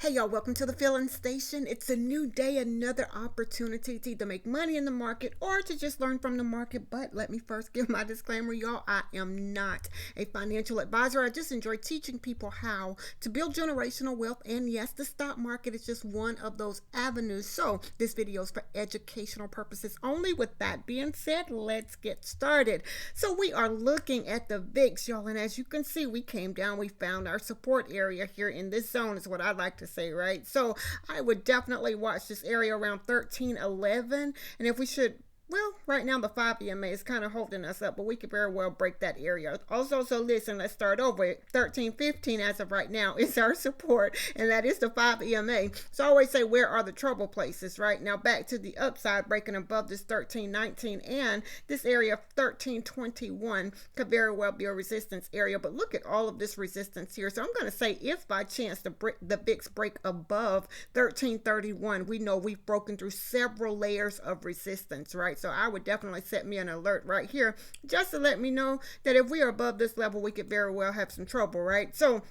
Hey y'all, welcome to the Filling Station. It's a new day, another opportunity to either make money in the market or to just learn from the market. But let me first give my disclaimer, y'all. I am not a financial advisor. I just enjoy teaching people how to build generational wealth. And yes, the stock market is just one of those avenues. So this video is for educational purposes only. With that being said, let's get started. So we are looking at the VIX, y'all. And as you can see, we came down, we found our support area here in this zone is what I like to say, right? So I would definitely watch this area around 1311, and if we should, well, right now the 5 EMA is kind of holding us up, but we could very well break that area. Also, so listen, let's start over. 1315 as of right now is our support, and that is the 5 EMA. So I always say, where are the trouble places, right? Now back to the upside, breaking above this 1319, and this area 1321 could very well be a resistance area. But look at all of this resistance here. So I'm going to say, if by chance the VIX break above 1331, we know we've broken through several layers of resistance, right? So I would definitely set me an alert right here just to let me know that if we are above this level, we could very well have some trouble, right? So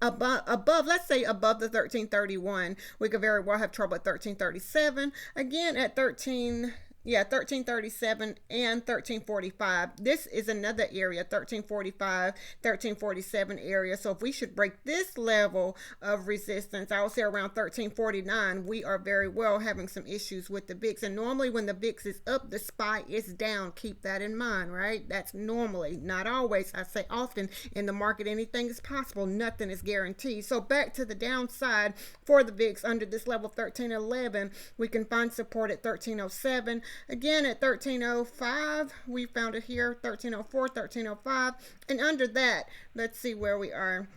above, let's say above the 1331, we could very well have trouble at 1337, again at 1337 and 1345. This is another area, 1345, 1347 area. So if we should break this level of resistance, I would say around 1349, we are very well having some issues with the VIX. And normally when the VIX is up, the SPY is down. Keep that in mind, right? That's normally, not always. I say often in the market, anything is possible. Nothing is guaranteed. So back to the downside for the VIX under this level 1311, we can find support at 1307. Again, at 1305, we found it here, 1304, 1305. And under that, let's see where we are.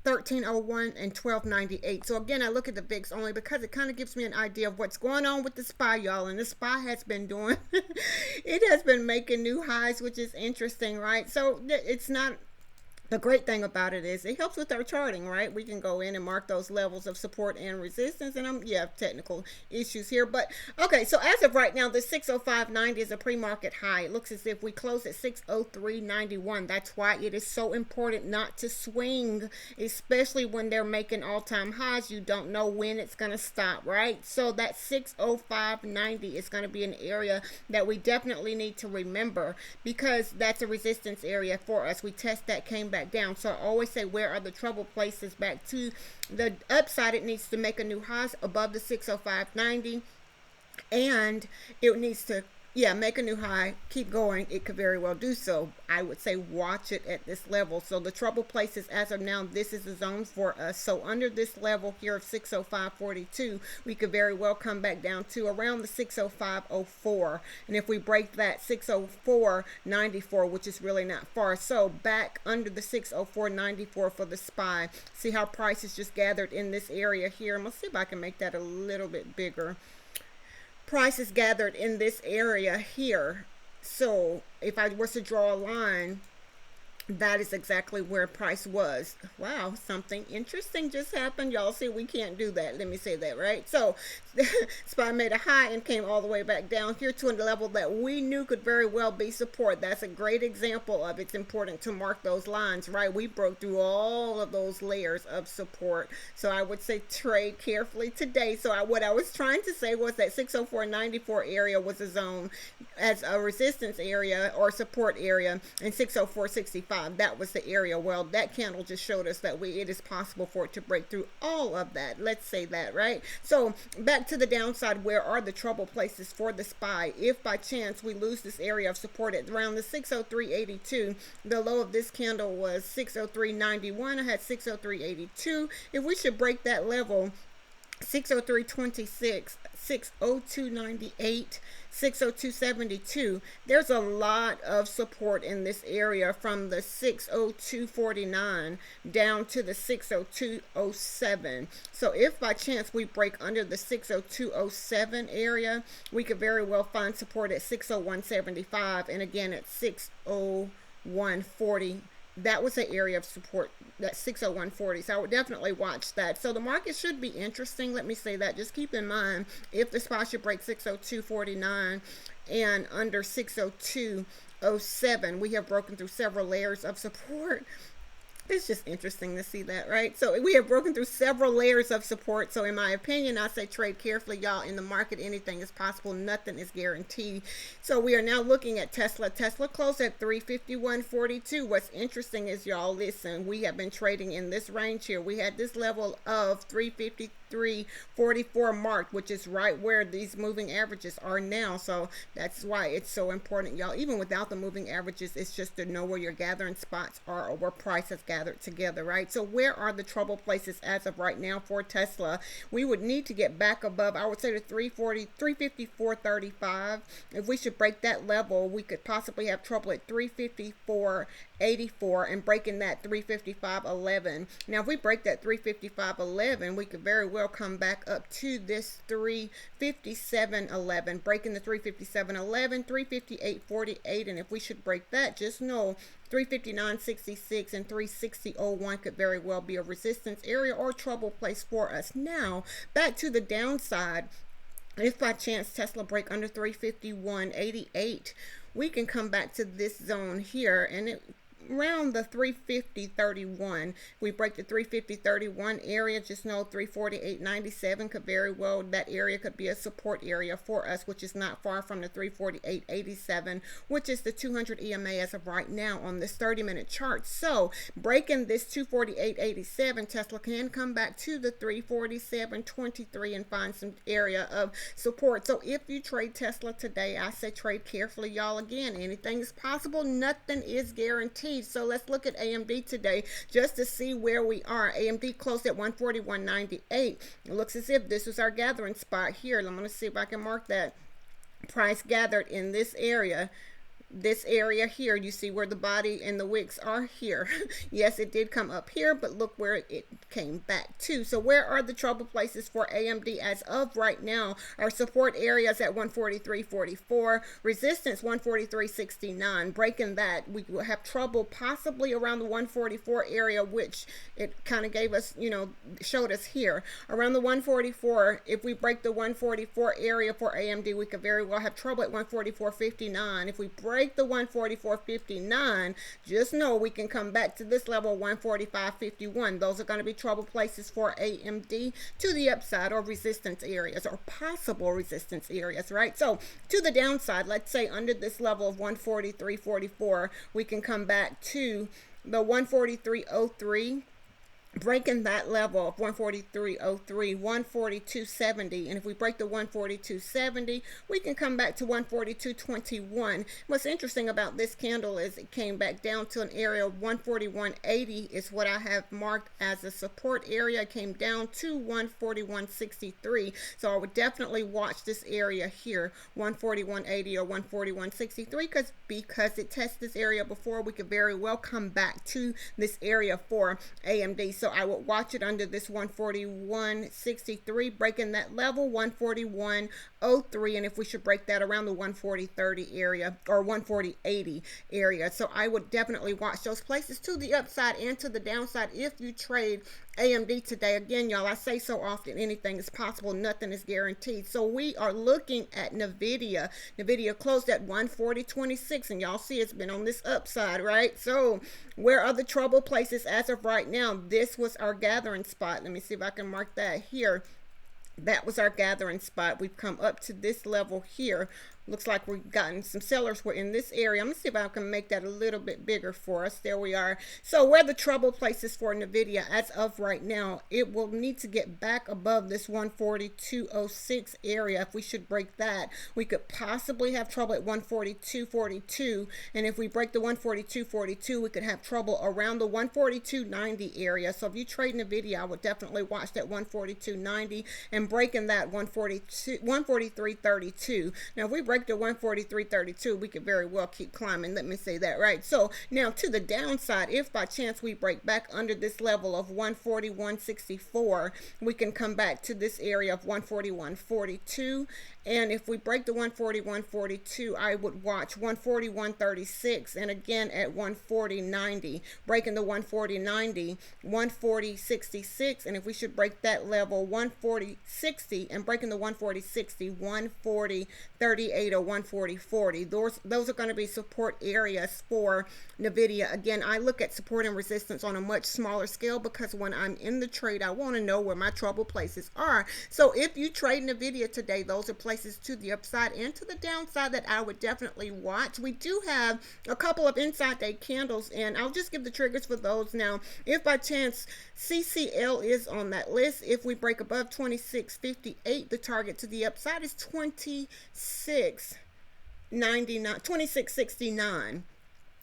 1301 and 1298. So again, I look at the VIX only because it kind of gives me an idea of what's going on with the SPY, y'all. And the SPY has been doing, it has been making new highs, which is interesting, right? So it's not. The great thing about it is it helps with our charting, right? We can go in and mark those levels of support and resistance. And you have technical issues here. But, okay, so as of right now, the 605.90 is a pre-market high. It looks as if we close at 603.91. That's why it is so important not to swing, especially when they're making all-time highs. You don't know when it's going to stop, right? So that 605.90 is going to be an area that we definitely need to remember because that's a resistance area for us. We test that, came back down. So I always say, where are the trouble places? Back to the upside, it needs to make a new high above the 605.90, and it needs to make a new high, keep going. It could very well do so. I would say watch it at this level. So the trouble places as of now, this is the zone for us. So under this level here of 605.42, we could very well come back down to around the 605.04. And if we break that 604.94, which is really not far. So back under the 604.94 for the SPY. See how prices just gathered in this area here. I'm going to see if I can make that a little bit bigger. Prices gathered in this area here. So if I was to draw a line, that is exactly where price was. Wow, something interesting just happened. Y'all see, we can't do that. Let me say that, right? So SPY made a high and came all the way back down here to a level that we knew could very well be support. That's a great example of it's important to mark those lines, right? We broke through all of those layers of support. So I would say trade carefully today. So what I was trying to say was that 604.94 area was a zone as a resistance area or support area, and 604.65. That was the area. Well, that candle just showed us that it is possible for it to break through all of that. Let's say that, right? So back to the downside, where are the trouble places for the SPY? If by chance we lose this area of support at around the 603.82, the low of this candle was 603.91. I had 603.82. If we should break that level, 603.26, 602.98, 602.72. There's a lot of support in this area from the 602.49 down to the 602.07. So if by chance we break under the 602.07 area, we could very well find support at 601.75 and again at 601.40. That was an area of support, that 601.40. So I would definitely watch that. So the market should be interesting. Let me say that. Just keep in mind, if the SPY should break 602.49 and under 602.07, we have broken through several layers of support. It's just interesting to see that, right? So we have broken through several layers of support. So in my opinion, I say trade carefully, y'all. In the market, anything is possible. Nothing is guaranteed. So we are now looking at Tesla. Tesla closed at 351.42. What's interesting is, y'all, listen, we have been trading in this range here. We had this level of 353.44 marked, which is right where these moving averages are now. So that's why it's so important, y'all. Even without the moving averages, it's just to know where your gathering spots are or where price has gathered together, right? So where are the trouble places as of right now for Tesla? We would need to get back above, I would say, the 354.35. If we should break that level, we could possibly have trouble at 354.84 and breaking that 355.11. Now if we break that 355.11, we could very well come back up to this 357.11, breaking the 357.11, 358.48, and if we should break that, just know 359.66 and 360.01 could very well be a resistance area or trouble place for us. Now, back to the downside. If by chance Tesla break under 351.88, we can come back to this zone here, and it around the 350.31. We break the 350.31 area, just know 348.97 could very well, that area could be a support area for us, which is not far from the 348.87, which is the 200 EMA as of right now on this 30-minute chart. So breaking this 248.87, Tesla can come back to the 347.23 and find some area of support. So if you trade Tesla today, I say trade carefully, y'all. Again, anything is possible, nothing is guaranteed. So let's look at AMD today just to see where we are. AMD closed at 141.98. It looks as if this was our gathering spot here. I'm going to see if I can mark that. Price gathered in this area. This area here, you see where the body and the wicks are here. Yes, it did come up here, but look where it came back to. So where are the trouble places for AMD as of right now? Our support areas at 143.44, resistance 143.69. Breaking that, we will have trouble possibly around the 144 area, which it kind of gave us, showed us here. Around the 144, if we break the 144 area for AMD, we could very well have trouble at 144.59. If we break the 144.59, just know we can come back to this level 145.51. Those are going to be trouble places for AMD to the upside, or resistance areas, or possible resistance areas, right? So to the downside, let's say under this level of 143.44, we can come back to the 143.03. Breaking that level of 143.03, 142.70, and if we break the 142.70, we can come back to 142.21. What's interesting about this candle is it came back down to an area of 141.80 is what I have marked as a support area. It came down to 141.63, so I would definitely watch this area here, 141.80 or 141.63, because it tested this area before. We could very well come back to this area for AMD. So I would watch it under this 141.63, breaking that level 141.03, and if we should break that around the 140.30 area or 140.80 area. So I would definitely watch those places to the upside and to the downside if you trade AMD today. Again, y'all, I say so often, anything is possible, nothing is guaranteed. So we are looking at NVIDIA. NVIDIA closed at 140.26, and y'all see it's been on this upside, right? So where are the trouble places as of right now? This was our gathering spot. Let me see if I can mark that here. That was our gathering spot. We've come up to this level here. Looks like we've gotten some sellers were in this area. I'm going to see if I can make that a little bit bigger for us. There we are. So where the trouble places for NVIDIA as of right now, it will need to get back above this 142.06 area. If we should break that, we could possibly have trouble at 142.42. And if we break the 142.42, we could have trouble around the 142.90 area. So if you trade NVIDIA, I would definitely watch that 142.90 and breaking that 143.32. Now, if we break the 143.32, we could very well keep climbing. Let me say that, right? So now to the downside, if by chance we break back under this level of 141.64, we can come back to this area of 141.42. And if we break the 141.42, I would watch 141.36, and again at 140.90, breaking the 140.90, 140.66, and if we should break that level, 140.60, and breaking the 140.60, 140.38 120 to 140.40. Those are going to be support areas for NVIDIA. Again, I look at support and resistance on a much smaller scale because when I'm in the trade, I want to know where my trouble places are. So if you trade NVIDIA today, those are places to the upside and to the downside that I would definitely watch. We do have a couple of inside day candles, and I'll just give the triggers for those now. If by chance CCL is on that list, if we break above 26.58, the target to the upside is 26.69.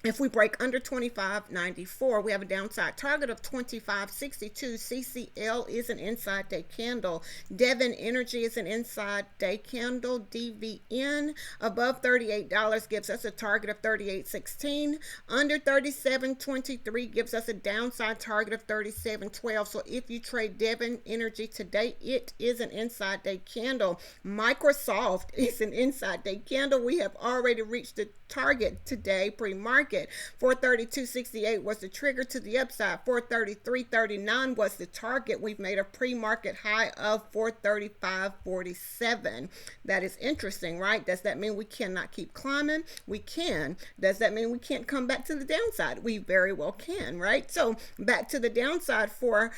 If we break under 25.94, we have a downside target of 25.62. CCL is an inside day candle. DVN Energy is an inside day candle. DVN above $38 gives us a target of 38.16. Under 37.23 gives us a downside target of 37.12. So if you trade DVN Energy today, it is an inside day candle. Microsoft is an inside day candle. We have already reached the target today pre-market. 432.68 was the trigger to the upside. 433.39 was the target. We've made a pre-market high of 435.47. That is interesting, right? Does that mean we cannot keep climbing? We can. Does that mean we can't come back to the downside? We very well can, right? So back to the downside for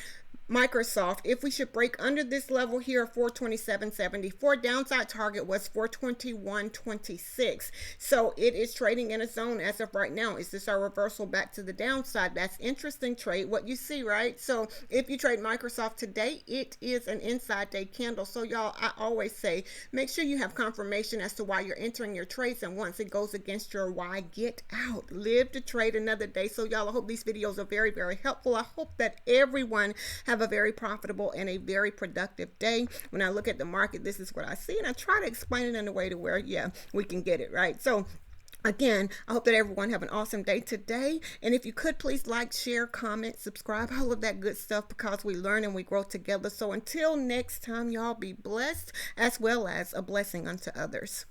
Microsoft, if we should break under this level here, 427.74, downside target was 421.26. So it is trading in a zone as of right now. Is this our reversal back to the downside? That's interesting trade, what you see, right? So if you trade Microsoft today, it is an inside day candle. So y'all, I always say, make sure you have confirmation as to why you're entering your trades, and once it goes against your why, get out. Live to trade another day. So y'all, I hope these videos are very, very helpful. I hope that everyone have a very profitable and a very productive day. When I look at the market, this is what I see, and I try to explain it in a way to where, yeah, we can get it right. So again, I hope that everyone have an awesome day today. And if you could, please like, share, comment, subscribe, all of that good stuff, because we learn and we grow together. So until next time, y'all be blessed as well as a blessing unto others.